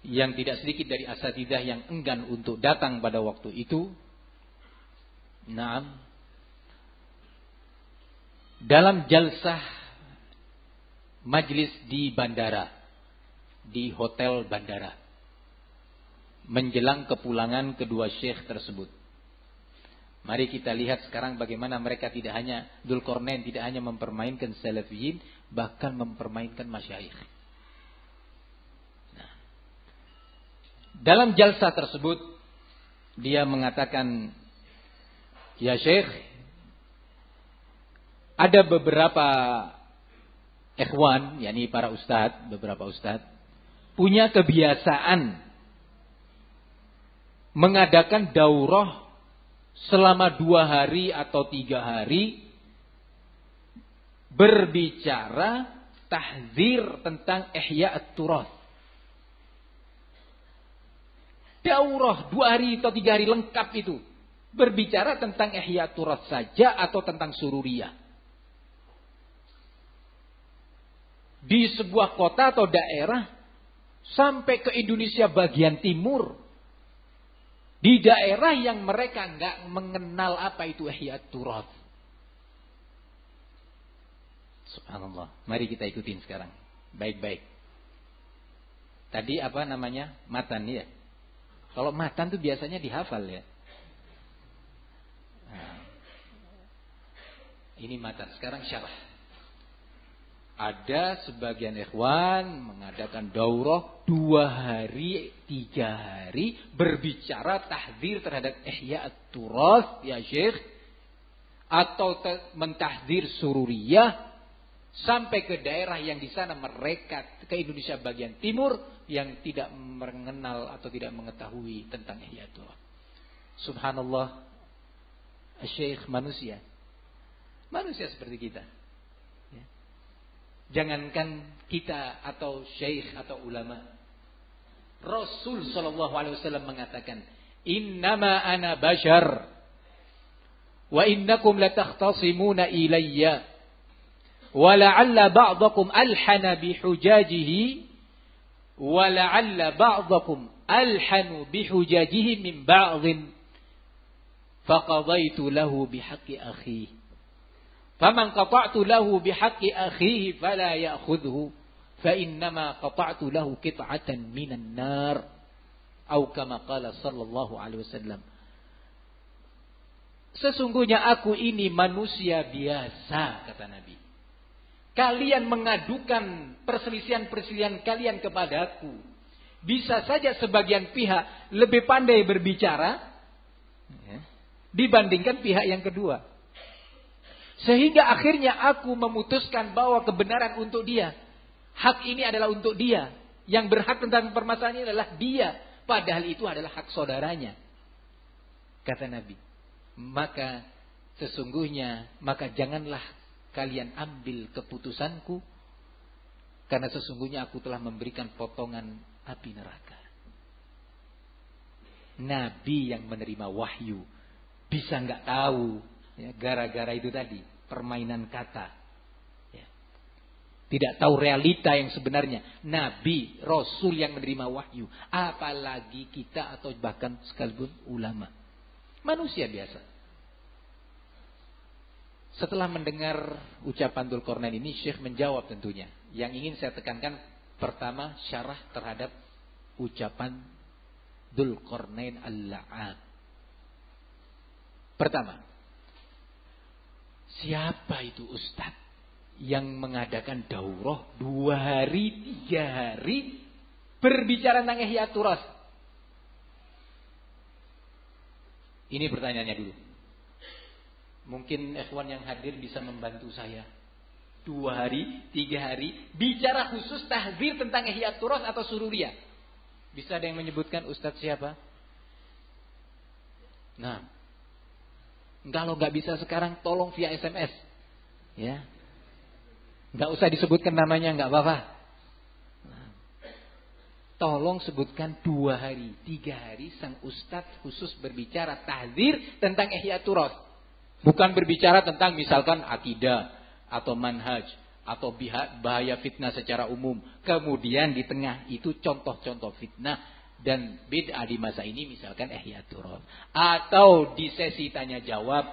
yang tidak sedikit dari asatidzah yang enggan untuk datang pada waktu itu. Naam. Dalam jalsah majlis di bandara, di hotel bandara, menjelang kepulangan kedua syekh tersebut. Mari kita lihat sekarang bagaimana mereka tidak hanya Dzulqarnain tidak hanya mempermainkan salafiyin, bahkan mempermainkan masyayikh. Nah, dalam jalsah tersebut dia mengatakan, "Ya Syekh, ada beberapa ikhwan, yakni para ustadz, beberapa ustadz punya kebiasaan mengadakan daurah selama 2 hari atau 3 hari berbicara tahdzir tentang ihya at-turath. Daurah 2 hari atau 3 hari lengkap itu berbicara tentang ihya at-turath saja atau tentang sururiyah. Di sebuah kota atau daerah sampai ke Indonesia bagian timur. Di daerah yang mereka enggak mengenal apa itu ihya at-turath. Subhanallah. Mari kita ikutin sekarang. Baik-baik. Tadi apa namanya? Matan ya. Kalau matan tuh biasanya dihafal ya. Nah, ini matan. Sekarang syarah. Ada sebagian ikhwan mengadakan daurah 2 hari, 3 hari berbicara tahdzir terhadap ihya at-turath ya Syekh, atau mentahdzir sururiyah sampai ke daerah yang di sana mereka ke Indonesia bagian timur yang tidak mengenal atau tidak mengetahui tentang ihya at-turath. Subhanallah, Syekh manusia seperti kita. Jangankan kita atau syekh atau ulama. Rasul sallallahu alaihi wasallam mengatakan, "Innama ana bashar wa innakum latakhtasimuna ilayya wa la'alla ba'dakum alhana bihujajihi wa la'alla ba'dakum alhanu bihujajihi min ba'dhin faqadaitu lahu bihaqqi akhihi. Faman qata'tu lahu bihaqqi akhihi fala ya'khudhu fa innama qata'tu lahu qit'atan minan nar." Atau kama qala sallallahu alaihi wasallam. Sesungguhnya aku ini manusia biasa, kata Nabi. Kalian mengadukan perselisihan-perselisihan kalian kepadaku. Bisa saja sebagian pihak lebih pandai berbicara dibandingkan pihak yang kedua. Sehingga akhirnya aku memutuskan bahwa kebenaran untuk dia. Hak ini adalah untuk dia. Yang berhak tentang permasalahan ini adalah dia. Padahal itu adalah hak saudaranya. Kata Nabi. Maka janganlah kalian ambil keputusanku. Karena sesungguhnya aku telah memberikan potongan api neraka. Nabi yang menerima wahyu. Bisa nggak tahu. Ya, gara-gara itu tadi, permainan kata. Ya. Tidak tahu realita yang sebenarnya. Nabi, Rasul yang menerima wahyu. Apalagi kita atau bahkan sekalipun ulama. Manusia biasa. Setelah mendengar ucapan Dzulqarnain ini, Syekh menjawab tentunya. Yang ingin saya tekankan, pertama, syarah terhadap ucapan Dzulqarnain al-La'an. Pertama, siapa itu ustaz yang mengadakan daurah 2 hari, 3 hari berbicara tentang ihya at-turath? Ini pertanyaannya dulu. Mungkin ikhwan yang hadir bisa membantu saya. 2 hari, 3 hari bicara khusus tahdzir tentang ihya at-turath atau sururiyah. Bisa ada yang menyebutkan ustaz siapa? Nah, kalau nggak bisa sekarang, tolong via SMS, ya, nggak usah disebutkan namanya, nggak apa-apa. Nah, tolong sebutkan 2 hari, 3 hari sang ustadz khusus berbicara tahdzir tentang ihya at-turath, bukan berbicara tentang misalkan akidah atau manhaj atau bahaya fitnah secara umum. Kemudian di tengah itu contoh-contoh fitnah dan bid'ah di masa ini, misalkan Ihya Turaf. Atau di sesi tanya jawab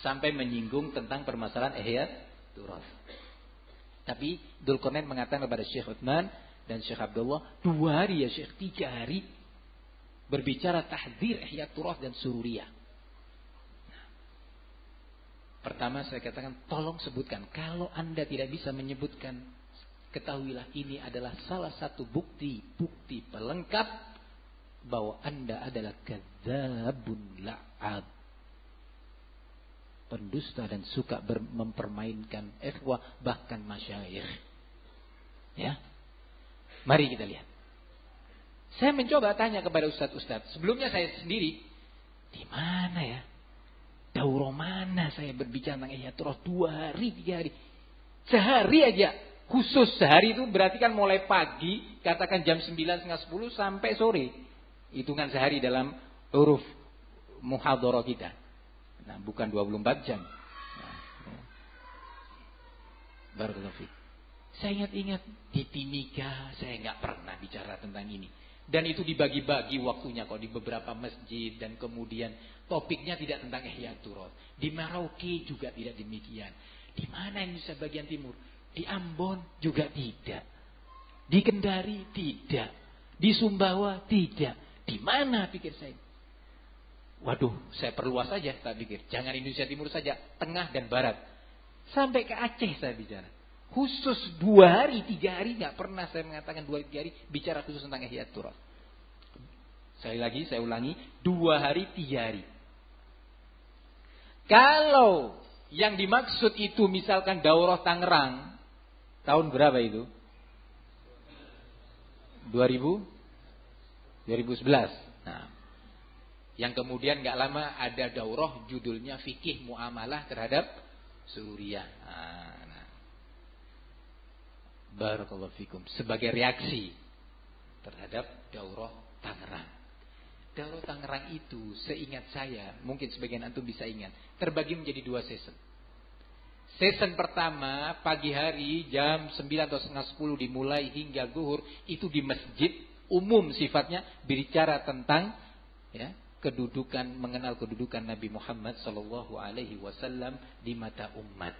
sampai menyinggung tentang permasalahan Ihya Turaf. Tapi Dzulqarnain mengatakan kepada Syekh Utsman dan Syekh Abdullah, 2 hari ya Syekh, 3 hari berbicara tahdzir Ihya Turaf dan Sururiyah. Pertama saya katakan, tolong sebutkan. Kalau Anda tidak bisa menyebutkan, ketahuilah ini adalah salah satu bukti pelengkap bahwa Anda adalah kadzabun la'ab, pendusta dan suka mempermainkan ikhwah bahkan masyayikh. Ya. Mari kita lihat. Saya mencoba tanya kepada ustaz-ustaz. Sebelumnya saya sendiri, di mana ya? Daurah mana saya berbicara tentang Ihya Turaf 2 hari, 3 hari. Sehari aja. Khusus sehari itu berarti kan mulai pagi, katakan jam 9, setengah 10 sampai sore. Hitungan sehari dalam huruf muhadharah kita. Nah, bukan 24 jam. Barakallahu fiik. Saya ingat di Timika saya nggak pernah bicara tentang ini. Dan itu dibagi-bagi waktunya kok di beberapa masjid, dan kemudian topiknya tidak tentang Ihya Turaf. Di Merauke juga tidak demikian. Di mana Indonesia bagian timur? Di Ambon juga tidak. Di Kendari tidak. Di Sumbawa tidak. Di mana pikir saya? Waduh, saya perluas saja tak pikir. Jangan Indonesia Timur saja, Tengah dan Barat. Sampai ke Aceh saya bicara. Khusus 2 hari, 3 hari, nggak pernah saya mengatakan 2 3 hari bicara khusus tentang Ihya Turaf. Sekali lagi saya ulangi, 2 hari, 3 hari. Kalau yang dimaksud itu misalkan daurah Tangerang, tahun berapa itu? 2011. Nah, yang kemudian nggak lama ada daurah judulnya Fikih Muamalah terhadap Sururiyah. Nah, barakallahu fikum. Sebagai reaksi terhadap daurah Tangerang. Daurah Tangerang itu seingat saya, mungkin sebagian antum bisa ingat, terbagi menjadi 2 season. Season pertama pagi hari jam 9 atau setengah 10 dimulai hingga zuhur, itu di masjid umum sifatnya, berbicara tentang ya, kedudukan, mengenal kedudukan Nabi Muhammad sallallahu alaihi wasallam di mata umat.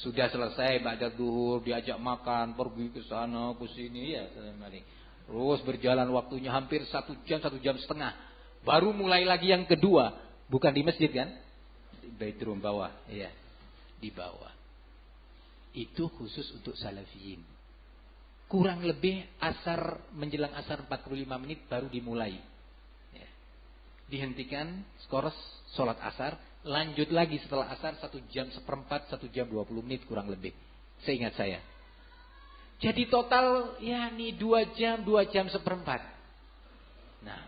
Sudah selesai ba'da zuhur, diajak makan, pergi ke sana ke sini ya, terus berjalan waktunya hampir 1 jam, 1 jam setengah. Baru mulai lagi yang kedua, bukan di masjid kan? Di bedroom bawah, iya. Di bawah. Itu khusus untuk salafiyin. Kurang lebih asar, menjelang asar 45 menit baru dimulai. Ya. Dihentikan, skors, sholat asar, lanjut lagi setelah asar 1 jam seperempat, 1 jam 20 menit kurang lebih. Seingat saya. Jadi total ya nih 2 jam seperempat. Nah.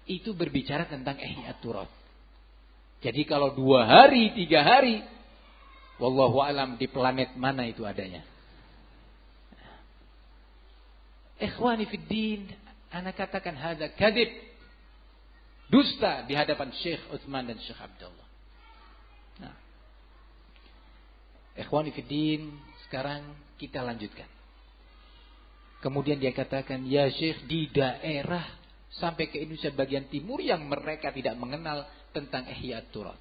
Itu berbicara tentang Ihya Turaf. Jadi kalau 2 hari, 3 hari, wallahu alam di planet mana itu adanya. Ikhwani fid din, ana katakan hadza kadzib. Dusta di hadapan Syekh Utsman dan Syekh Abdullah. Nah. Ikhwani fid din, sekarang kita lanjutkan. Kemudian dia katakan, ya Syekh, di daerah sampai ke Indonesia bagian timur yang mereka tidak mengenal tentang Ihya Turaf.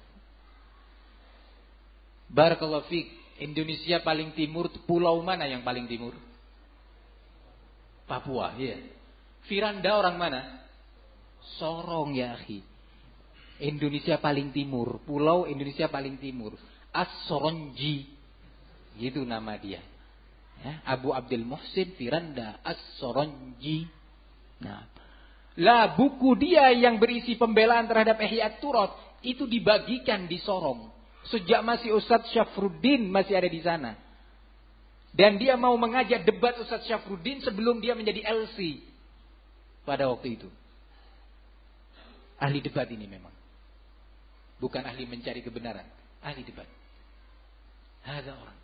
Barakallahu fiik, Indonesia paling timur, pulau mana yang paling timur? Papua, ya. Firanda orang mana? Sorong ya akhi. Indonesia paling timur, pulau Indonesia paling timur, As-Soronji, gitu nama dia. Ya, Abu Abdul Muhsin Firanda As-Soronji. Nah, lah buku dia yang berisi pembelaan terhadap Ihya Turaf itu dibagikan di Sorong. Sejak masih Ustadz Syafruddin masih ada di sana. Dan dia mau mengajak debat Ustadz Syafruddin sebelum dia menjadi LC pada waktu itu. Ahli debat ini memang. Bukan ahli mencari kebenaran. Ahli debat. Ada orang.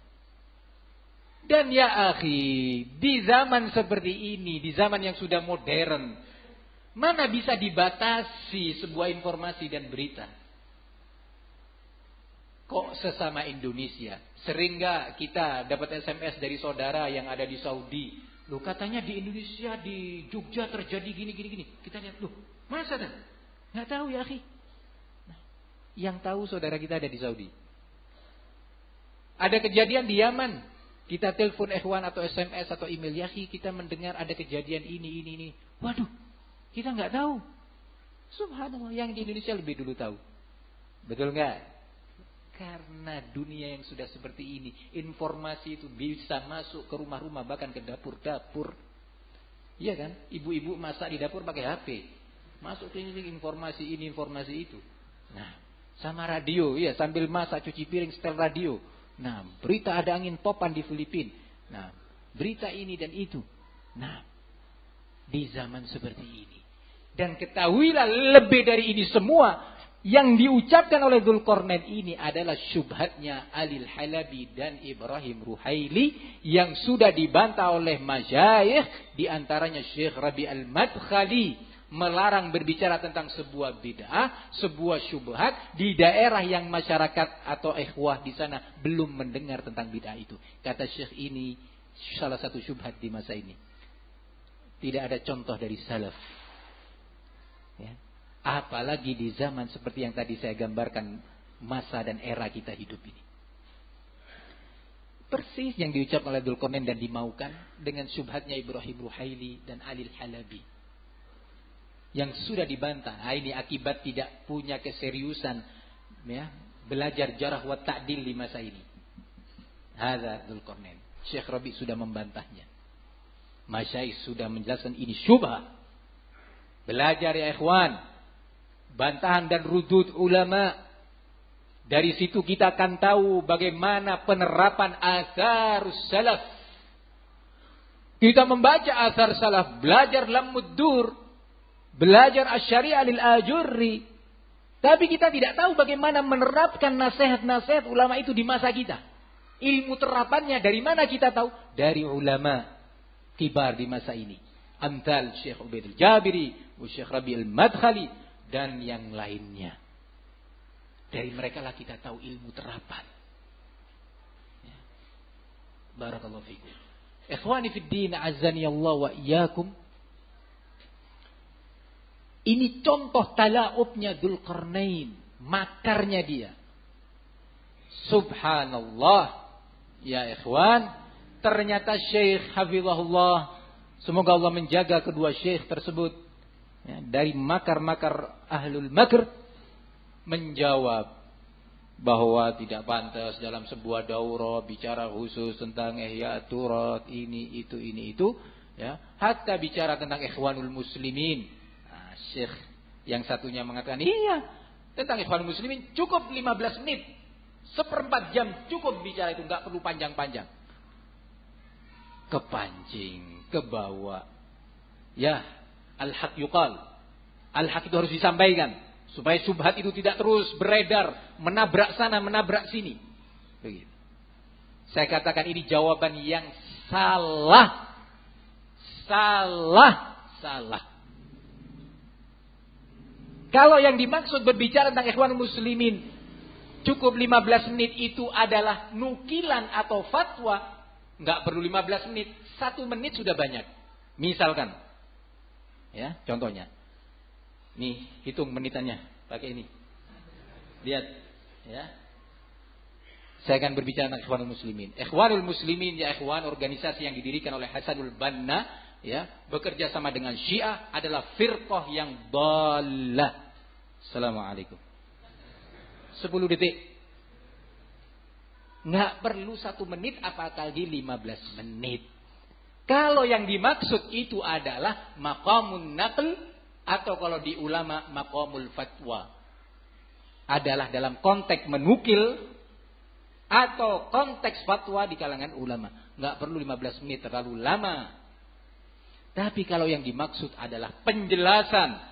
Dan ya akhi, di zaman seperti ini, di zaman yang sudah modern, mana bisa dibatasi sebuah informasi dan berita? kok sesama Indonesia? Sering gak kita dapat SMS dari saudara yang ada di Saudi? Loh katanya di Indonesia, di Jogja terjadi gini. Kita lihat, loh masa dah? Gak tahu ya akhi. Nah, yang tahu saudara kita ada di Saudi. Ada kejadian di Yaman. Kita telepon ikhwan atau SMS atau email. Ya akhi, kita mendengar ada kejadian ini. Waduh, kita gak tahu. Subhanallah, yang di Indonesia lebih dulu tahu. Betul nggak? Karena dunia yang sudah seperti ini, informasi itu bisa masuk ke rumah-rumah, bahkan ke dapur-dapur. Iya kan? Ibu-ibu masak di dapur pakai HP. Masuk ke informasi ini, informasi itu. Nah, sama radio, ya sambil masak cuci piring setel radio. Nah, berita ada angin topan di Filipina. Nah, berita ini dan itu. Nah, di zaman seperti ini. Dan ketahuilah lebih dari ini semua yang diucapkan oleh Dzulqarnain ini adalah syubhatnya Alil Halabi dan Ibrahim Ruhaili yang sudah dibantah oleh masyayikh, di antaranya Syekh Rabi Al-Madkhali, melarang berbicara tentang sebuah bid'ah, sebuah syubhat di daerah yang masyarakat atau ikhwah di sana belum mendengar tentang bid'ah itu. Kata Syekh, ini salah satu syubhat di masa ini. Tidak ada contoh dari salaf. Ya. Apalagi di zaman seperti yang tadi saya gambarkan, masa dan era kita hidup ini. Persis yang diucap oleh Dzulqarnain dan dimaukan dengan syubhatnya Ibrahim Ruhaili dan Alil Halabi yang sudah dibantah. Nah, ini akibat tidak punya keseriusan ya, belajar jarh wa ta'dil di masa ini. Hadza Dzulqarnain. Syekh Rabi sudah membantahnya. Masyayikh sudah menjelaskan ini syubhat. Belajar ya ikhwan, bantahan dan rudud ulama. Dari situ kita akan tahu bagaimana penerapan asarus salaf. Kita membaca asar salaf, belajar Lamuddur, belajar Asy-Syari'ah lil Ajurri. Tapi kita tidak tahu bagaimana menerapkan nasihat-nasihat ulama itu di masa kita. Ilmu terapannya dari mana kita tahu? Dari ulama kibar di masa ini. Amthal Syekh Ubaid al-Jabiri, Syekh Rabi al-Madkhali, dan yang lainnya. Dari mereka lah kita tahu ilmu terapan. Ya. Barakallahu fikum. Ikhwani fid din, azani Allah wa iyyakum. Ini contoh talaubnya Dzulqarnain, makarnya dia. Subhanallah. Ya ikhwan, ternyata Syekh hafizahullah, semoga Allah menjaga kedua syekh tersebut ya, dari makar-makar ahlul makr, menjawab bahwa tidak pantas dalam sebuah daurah bicara khusus tentang ihya turat ini itu ya, hatta bicara tentang ikhwanul muslimin. Nah, syekh yang satunya mengatakan iya, tentang ikhwanul muslimin cukup 15 menit, 1/4 jam cukup bicara itu, enggak perlu panjang-panjang. Kepancing, kebawa. Ya, al-haq yuqal. Al-haq itu harus disampaikan supaya syubhat itu tidak terus beredar, menabrak sana, menabrak sini. Begitu. Saya katakan ini jawaban yang salah. Salah. Kalau yang dimaksud berbicara tentang ikhwanul muslimin cukup 15 menit itu adalah nukilan atau fatwa, enggak perlu 15 menit, 1 menit sudah banyak. Misalkan, ya, contohnya. Nih, hitung menitannya, pakai ini. Lihat, ya. Saya akan berbicara tentang Ikhwanul Muslimin. Ikhwanul Muslimin, ya ikhwan, organisasi yang didirikan oleh Hasanul Banna, ya, bekerja sama dengan Syiah, adalah firqah yang dhalah. Assalamualaikum. 10 detik. Nggak perlu 1 menit, apalagi 15 menit. Kalau yang dimaksud itu adalah maqamun naql, atau kalau di ulama maqamul fatwa, adalah dalam konteks menukil atau konteks fatwa di kalangan ulama. Nggak perlu 15 menit, terlalu lama. Tapi kalau yang dimaksud adalah penjelasan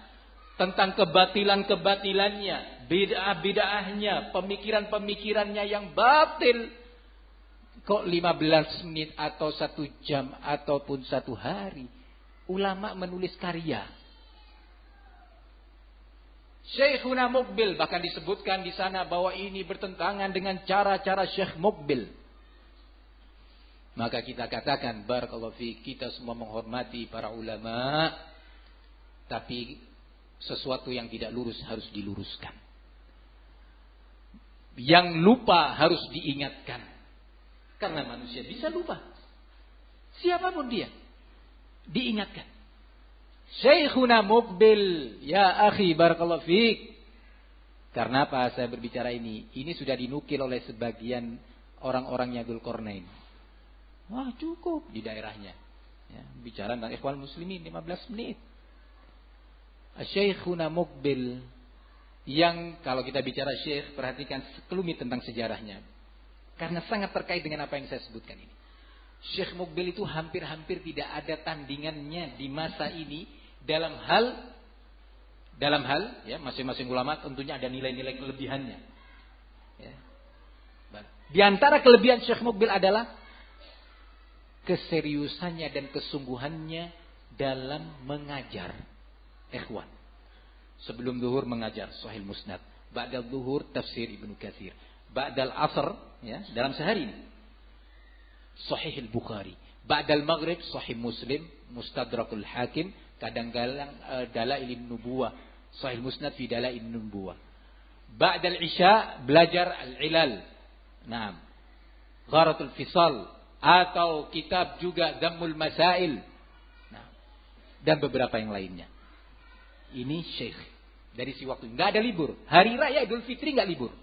tentang kebatilan-kebatilannya, bid'ah-bid'ahnya, pemikiran-pemikirannya yang batil, kok 15 menit atau 1 jam ataupun 1 hari ulama menulis karya. Syekhuna Muqbil, bahkan disebutkan di sana bahwa ini bertentangan dengan cara-cara Syekh Muqbil. Maka kita katakan, barakallahu fi, kita semua menghormati para ulama, tapi sesuatu yang tidak lurus harus diluruskan. Yang lupa harus diingatkan. Karena manusia bisa lupa. Siapapun dia, diingatkan. Syekhuna Muqbil, ya akhi, barakallahu fiik. Karena apa saya berbicara ini? Ini sudah dinukil oleh sebagian orang-orangnya Dzulqarnain. Wah, cukup di daerahnya. Ya, bicara tentang ikhwan muslimin 15 menit. Syekhuna Muqbil, yang kalau kita bicara syekh, perhatikan sekelumit tentang sejarahnya. Karena sangat terkait dengan apa yang saya sebutkan ini. Syekh Muqbil itu hampir-hampir tidak ada tandingannya di masa ini dalam hal ya, masing-masing ulama tentunya ada nilai-nilai kelebihannya. Ya. Di antara kelebihan Syekh Muqbil adalah keseriusannya dan kesungguhannya dalam mengajar ikhwan. Sebelum zuhur mengajar Sahih Musnad, ba'dal zuhur tafsir Ibnu Katsir, ba'dal asr ya, dalam sehari ini Sahih Al-Bukhari, ba'dal maghrib Sahih Muslim, Mustadrakul Hakim, kadang-kadang Dalailun Nubuwah, Sahih Musnad fi Dalailun Nubuwah. Ba'dal isya belajar Al-Ilal. Naam. Gharatul Fisal atau kitab juga Dhammul Masail. Nah, dan beberapa yang lainnya. Ini syekh dari si waktu, enggak ada libur. Hari raya Idul Fitri enggak libur.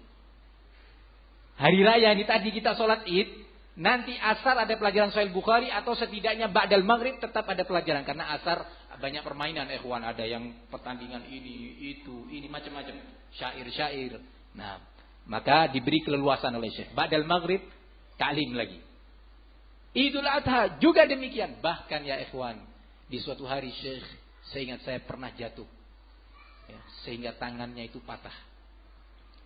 Hari raya ini tadi kita sholat Id, nanti asar ada pelajaran Sahih Bukhari atau setidaknya ba'dal maghrib tetap ada pelajaran karena asar banyak permainan ikhwan, ada yang pertandingan ini macam-macam, syair-syair. Nah, maka diberi keleluasan oleh syekh. Ba'dal maghrib ta'lim lagi. Idul Adha juga demikian. Bahkan ya ikhwan, di suatu hari syekh, saya ingat saya pernah jatuh ya, sehingga tangannya itu patah.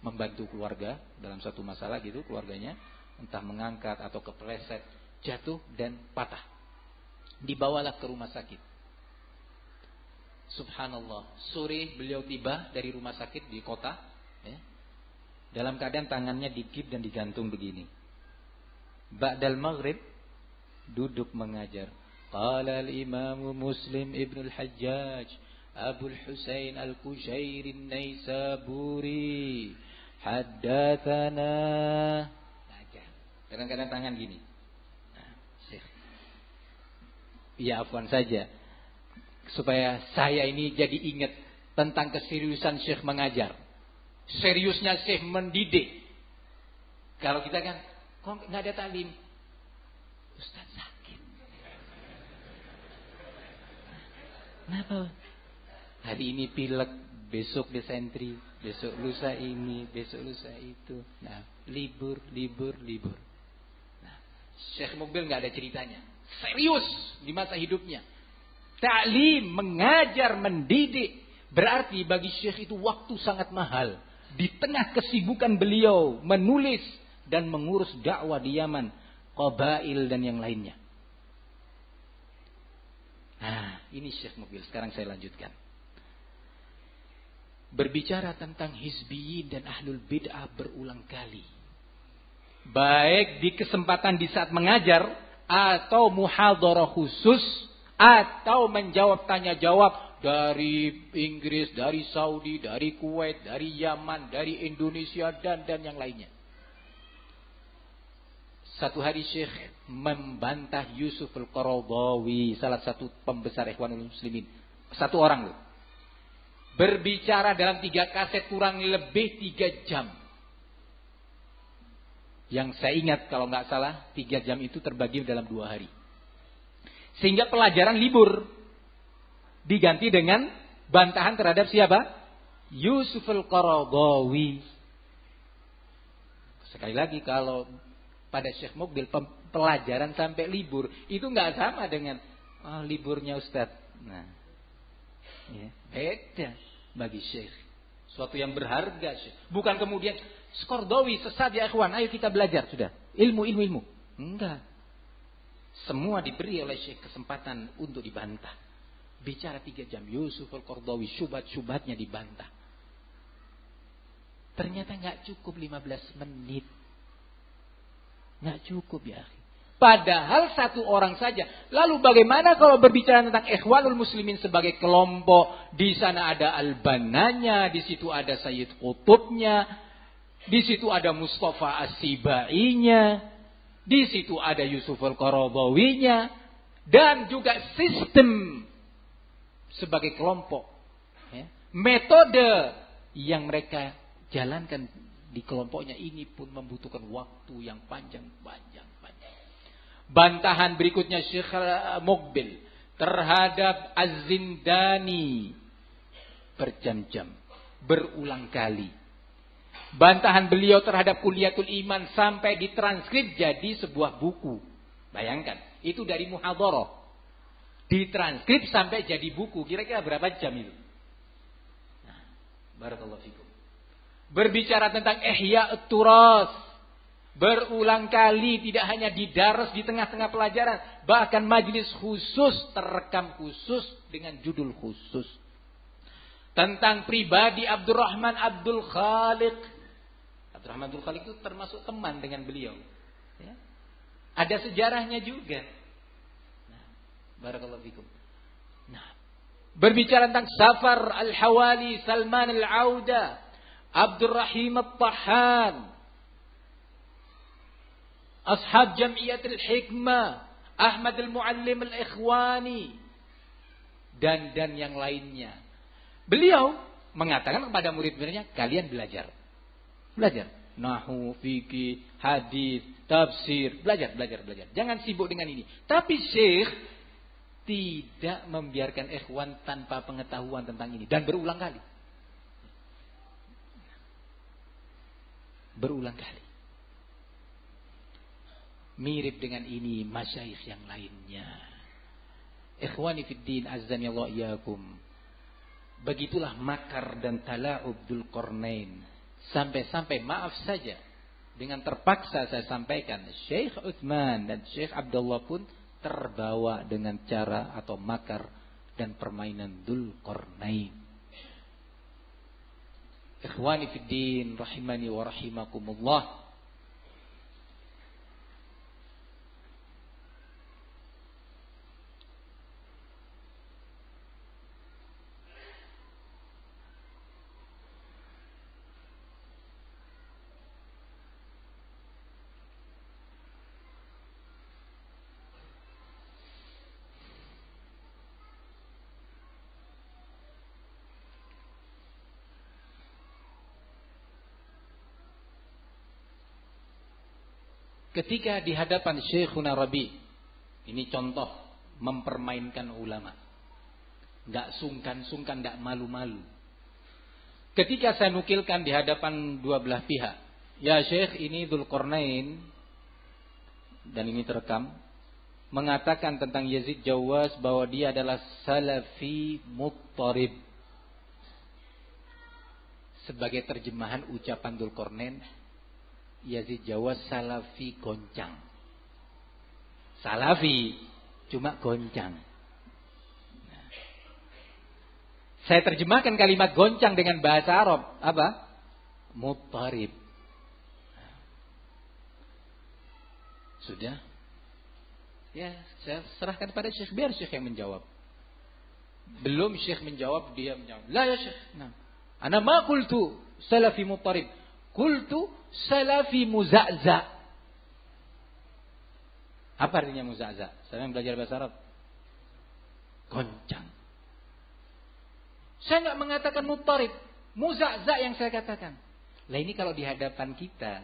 Membantu keluarga dalam satu masalah gitu, keluarganya entah mengangkat atau kepleset, jatuh dan patah. Dibawalah ke rumah sakit. Subhanallah, sore beliau tiba dari rumah sakit di kota ya, dalam keadaan tangannya dikip dan digantung begini. Ba'dal maghrib duduk mengajar. Qala al-Imam Muslim Ibn al-Hajjaj Abu al-Husain al-Kushairi an-Naisaburi haddatsana. Ngajar. Kadang-kadang tangan gini. Nah, Syekh. Ya afwan saja. Supaya saya ini jadi ingat tentang keseriusan Syekh mengajar. Seriusnya Syekh mendidik. Kalau kita kan kok enggak ada taklim? Ustaz sakit. Kenapa? Hari ini pilek, besok desentri, besok lusa ini, besok lusa itu. Nah, libur. Nah, Syekh Muqbil nggak ada ceritanya. Serius di masa hidupnya. Ta'lim, mengajar, mendidik. Berarti bagi Syekh itu waktu sangat mahal. Di tengah kesibukan beliau menulis dan mengurus dakwah di Yaman, qabail dan yang lainnya. Nah, ini Syekh Muqbil. Sekarang saya lanjutkan. Berbicara tentang hizbiyin dan ahlul bid'ah berulang kali. Baik di kesempatan di saat mengajar atau muhadharah khusus atau menjawab tanya jawab dari Inggris, dari Saudi, dari Kuwait, dari Yaman, dari Indonesia dan yang lainnya. Satu hari Syekh membantah Yusuf Al-Qaradawi, salah satu pembesar Ikhwanul Muslimin. Satu orang loh. Berbicara dalam 3 kaset kurang lebih 3 jam. Yang saya ingat kalau nggak salah 3 jam itu terbagi dalam 2 hari. Sehingga pelajaran libur diganti dengan bantahan terhadap siapa? Yusuf Al-Qaradawi. Sekali lagi kalau pada Syekh Muqbil pelajaran sampai libur itu nggak sama dengan liburnya Ustadz. Nah, ya, beda bagi Syekh. Suatu yang berharga Syekh. Bukan kemudian Qaradawi sesat ya ikhwan, ayo kita belajar sudah. Ilmu. Enggak. Semua diberi oleh Syekh kesempatan untuk dibantah. Bicara 3 jam Yusuf Al-Qaradawi syubhat-syubhatnya dibantah. Ternyata nggak cukup 15 menit. Nggak cukup ya. Padahal satu orang saja. Lalu bagaimana kalau berbicara tentang Ikhwanul Muslimin sebagai kelompok? Di sana ada Al-Bannanya, di situ ada Sayyid Qutubnya, di situ ada Mustafa As-Sibainya, di situ ada Yusuf Al-Qaradawinya, dan juga sistem sebagai kelompok. Ya. Metode yang mereka jalankan di kelompoknya ini pun membutuhkan waktu yang panjang. Bantahan berikutnya Syekh Muqbil terhadap Az-Zindani berjam-jam, berulang kali. Bantahan beliau terhadap Kulliyatul Iman sampai ditranskrip jadi sebuah buku. Bayangkan, itu dari muhadharah. Ditranskrip sampai jadi buku. Kira-kira berapa jam itu? Nah, barakallahu fikum. Berbicara tentang Ihya' Turas. Berulang kali, tidak hanya didaras di tengah-tengah pelajaran. Bahkan majlis khusus, terekam khusus dengan judul khusus. Tentang pribadi Abdurrahman Abdul Khaliq. Abdurrahman Abdul Khaliq itu termasuk teman dengan beliau. Ya. Ada sejarahnya juga. Nah, barakallahu fikum. Nah, berbicara tentang Safar Al-Hawali, Salman Al-Auda, Abdurrahim At-Tahan, Ashab Jam'iyatul Hikmah, Ahmad Al-Muallim Al-Ikhwani, dan yang lainnya. Beliau mengatakan kepada murid-muridnya, kalian belajar. Nahwu, fikih, hadis, tafsir, belajar. Jangan sibuk dengan ini. Tapi Syekh tidak membiarkan ikhwan tanpa pengetahuan tentang ini. Dan berulang kali. Mirip dengan ini masyayikh yang lainnya. Ikhwani fiddin azzani Allah iyakum. Begitulah makar dan tala'ub Dzulqarnain. Sampai-sampai maaf saja, dengan terpaksa saya sampaikan, Syekh Utsman dan Syekh Abdullah pun terbawa dengan cara atau makar dan permainan Dzulqarnain. Ikhwani fiddin rahimani wa rahimakumullah. Ketika di hadapan Syekhuna Rabi, ini contoh mempermainkan ulama. Enggak sungkan-sungkan, enggak malu-malu. Ketika saya nukilkan di hadapan dua belah pihak, ya Syekh, ini Dzulqarnain, dan ini terekam, mengatakan tentang Yazid Jawaz bahwa dia adalah salafi muttarib. Sebagai terjemahan ucapan Dzulqarnain, Yazid Jawaz salafi goncang. Salafi cuma goncang. Nah, saya terjemahkan kalimat goncang dengan bahasa Arab. Apa? Muttarib. Sudah? Ya, saya serahkan pada Syekh, biar Syekh yang menjawab. Belum Syekh menjawab, dia menjawab. La ya Syekh. Nah, ana ma qultu salafi muttarib. Qultu salafi muza'za. Apa artinya muza'za? Saya yang belajar bahasa Arab. Goncang. Saya enggak mengatakan muttarib. Muza'za yang saya katakan. Lah ini kalau di hadapan kita,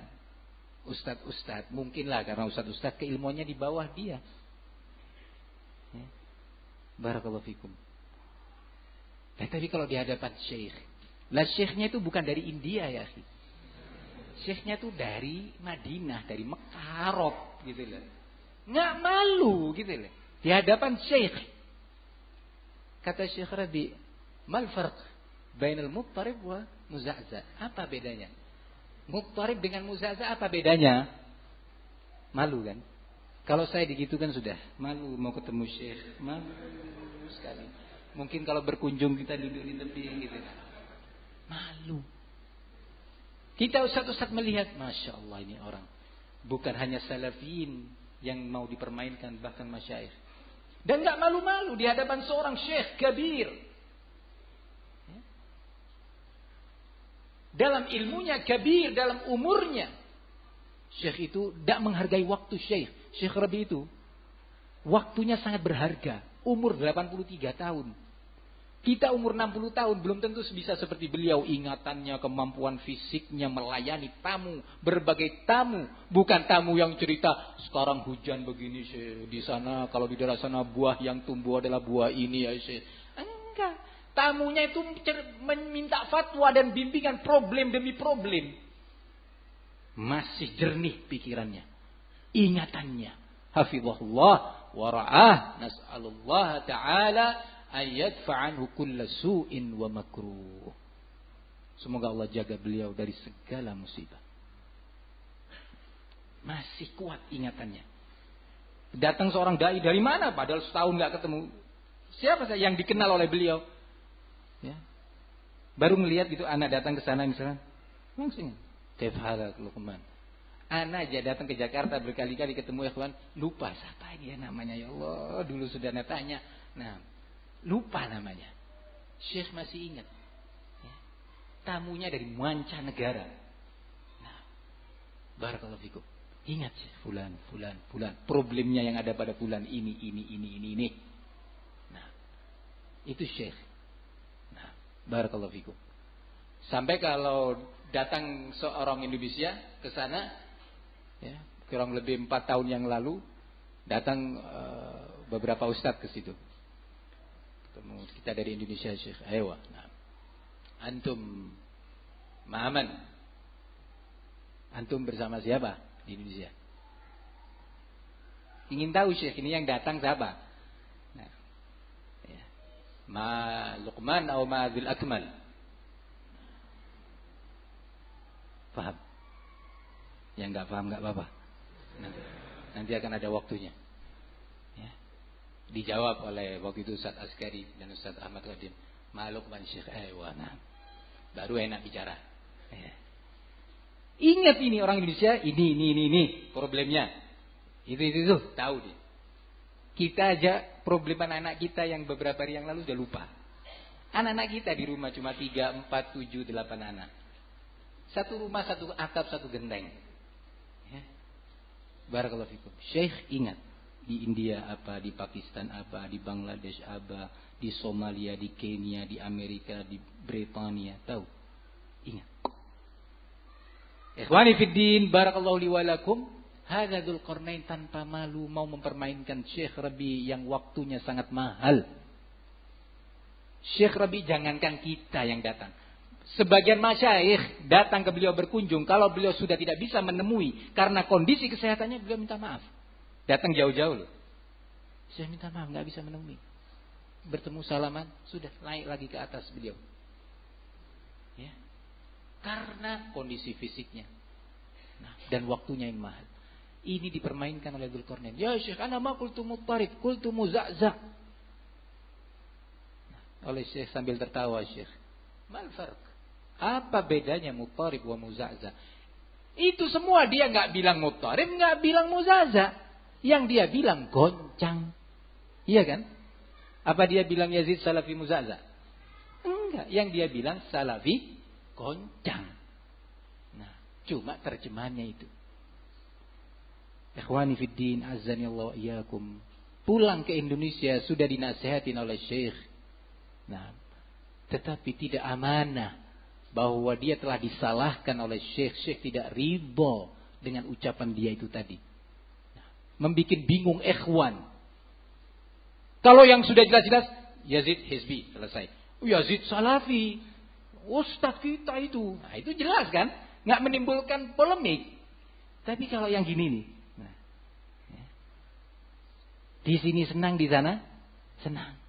ustadz, mungkinlah karena ustadz keilmuannya di bawah dia. Ya. Barakallahu fikum. Tapi kalau di hadapan syekh, lah syekhnya itu bukan dari India ya, akhi. Syekhnya tuh dari Madinah, dari Mekah, Arab gitu loh. Nggak malu gitu loh. Di hadapan syekh. Kata Syekh Rabi, mal farq bainal muttarib wa muza'za? Apa bedanya? Muttarib dengan muza'za apa bedanya? Malu kan? Kalau saya digitukan sudah malu mau ketemu syekh, malu sekali. Mungkin kalau berkunjung kita duduk di tepi gitu. Malu. Kita ustaz-ustaz melihat, Masya Allah ini orang. Bukan hanya salafiyin yang mau dipermainkan, bahkan masyayikh. Dan gak malu-malu di hadapan seorang syekh kabir. Dalam ilmunya kabir, dalam umurnya. Syekh itu tidak menghargai waktu syekh. Syekh Rabi itu waktunya sangat berharga. Umur 83 tahun. Kita umur 60 tahun belum tentu bisa seperti beliau. Ingatannya, kemampuan fisiknya, melayani tamu, berbagai tamu. Bukan tamu yang cerita, sekarang hujan begini di sana, kalau di daerah sana buah yang tumbuh adalah buah ini ya Syekh. Enggak. Tamunya itu meminta fatwa dan bimbingan problem demi problem. Masih jernih pikirannya, ingatannya. Hafizahullah wa ra'ah. Nas'alullah ta'ala ayat fa'anhu kulla su'in wa makruh. Semoga Allah jaga beliau dari segala musibah. Masih kuat ingatannya. Datang seorang dai dari mana? Padahal setahun nggak ketemu. Siapa yang dikenal oleh beliau? Ya. Baru melihat gitu, anak datang ke sana misalnya, langsung Kef halak Luqman. Anak aja datang ke Jakarta berkali-kali ketemu ikhwan, lupa siapa dia namanya, ya Allah, dulu sudah tanya. Nah, lupa namanya. Syekh masih ingat. Ya. Tamunya dari mancanegara. Nah, barakallahu fikum. Ingat Syekh, fulan. Problemnya yang ada pada fulan ini. Nah, itu Syekh. Nah, barakallahu fikum. Sampai kalau datang seorang Indonesia ke sana, ya, kurang lebih 4 tahun yang lalu, datang beberapa ustadz ke situ. Ketemu kita dari Indonesia, Syekh. Ayo, nah, antum ma'aman. Antum bersama siapa di Indonesia? Ingin tahu Syekh, ini yang datang siapa? Nah, ya. Ma Luqman atau ma Dzul Akmal? Paham? Yang nggak paham nggak apa-apa. Nanti akan ada waktunya. Ya. Dijawab oleh waktu itu Ustaz Askari dan Ustaz Ahmad Qadim. Maluk man Syekh Aywana. Baru enak bicara. Ya. Ingat ini orang Indonesia, ini problemnya. Itu tahu dia. Kita aja problem anak-anak kita yang beberapa hari yang lalu sudah lupa. Anak-anak kita di rumah cuma 3, 4, 7, 8 anak. Satu rumah, satu atap, satu genteng. Ya. Barakallahu fikum. Syekh ingat. Di India apa, di Pakistan apa, di Bangladesh apa, di Somalia, di Kenya, di Amerika, di Britania. Tahu? Ingat. Ikhwani fiddin, barakallahu li walakum. Hadza Dzulqarnain tanpa malu mau mempermainkan Syekh Rabi yang waktunya sangat mahal. Syekh Rabi jangankan kita yang datang. Sebagian masyayikh datang ke beliau berkunjung. Kalau beliau sudah tidak bisa menemui karena kondisi kesehatannya, beliau minta maaf. Datang jauh-jauh loh. Saya minta maaf, gak bisa menemui. Bertemu salaman, sudah naik lagi ke atas beliau. Ya. Karena kondisi fisiknya. Nah, dan waktunya yang mahal. Ini dipermainkan oleh Dzulqarnain. Ya Syekh, ana ma qultu muttarib, qultu muza'za'. Nah, oleh Syekh sambil tertawa Syekh. Mal farq? Apa bedanya muttarib wa muza'za? Itu semua dia enggak bilang muttarib, enggak bilang muza'za. Yang dia bilang goncang. Iya kan? Apa dia bilang Yazid salafi muza'za? Enggak, yang dia bilang salafi goncang. Nah, cuma terjemahannya itu. Ikhwani fiddin, azani Allah iyakum. Pulang ke Indonesia sudah dinasihatin oleh Syekh. Nah, tetapi tidak amanah bahwa dia telah disalahkan oleh Syekh. Syekh tidak ridho dengan ucapan dia itu tadi. Membikin bingung ikhwan. Kalau yang sudah jelas-jelas Yazid Hizbi, selesai. Yazid Salafi, ustaz kita itu. Nah, itu jelas kan? Nggak menimbulkan polemik. Tapi kalau yang gini nih. Nah, ya. Di sini senang, di sana senang.